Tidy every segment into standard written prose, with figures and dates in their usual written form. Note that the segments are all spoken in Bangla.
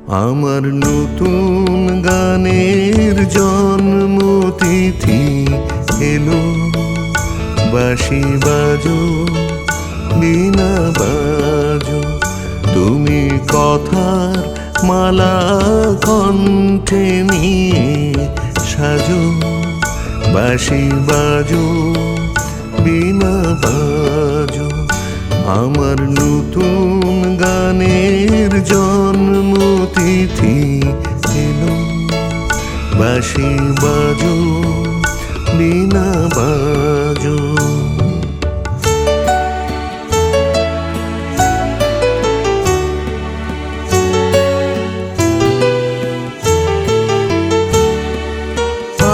আমার নতুন গানের জন্মতিথি এলো। বাঁশি বাজো, বীণা বাজো, তুমি কথার মালা কণ্ঠে নিয়ে সাজো। বাঁশি বাজো, বীণা বাজো, আমার নতুন গানের জন্মতিথি এলো। বাঁশি বাজো, বীণা বাজো।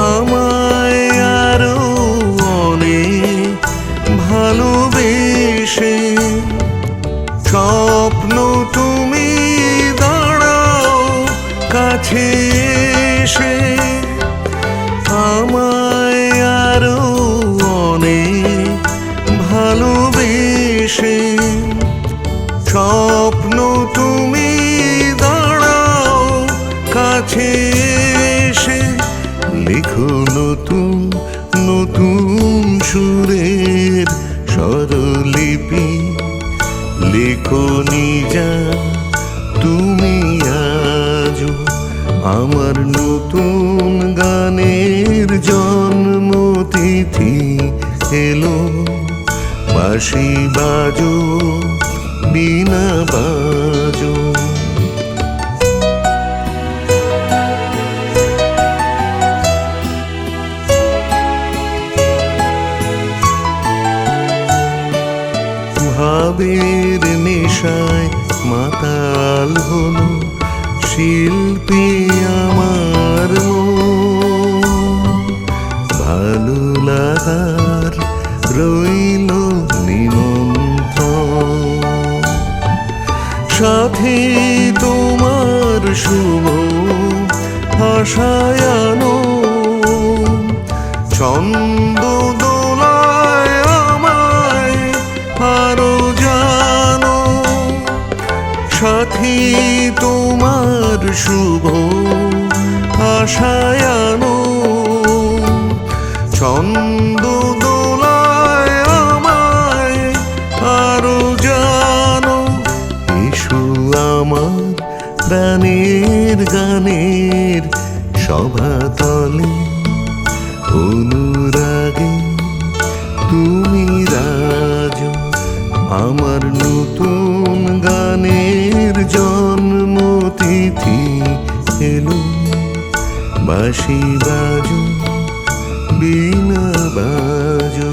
আমায় আরো অনেক ভালোবেসে স্বপ্ন তুমি দাঁড়াও কাছে এসে। আমায় আরো অনেক ভালোবেসে স্বপ্ন তুমি দাঁড়াও কাছে এসে। লিখো নতুন নতুন সুরের স্বরলিপি, লিখো নিজা তুমি আজো। আমার নতুন গানের জন্মতিথি এলো। বাঁশি বাজো, বীণা বাজো। ভাবের নেশায় মাতাল হলো শিল্পী আমার মন। ভালো লাগার রইল নিমন্ত্রণ, সাথে তোমার শুভ আশায়ানো। ছন্দ দোলায় আমায় আরো জানো, সাথী তোমার শুভ আশায়ানো। ছন্দ দোলায় আমায় আরো জানো। এসো আমার প্রাণের গানের সভাতলে, অনুরাগে তুমি রাজো। আমার নতুন গানের জন্মতিথি এলো। বাঁশি বাজো, বীণা বাজো।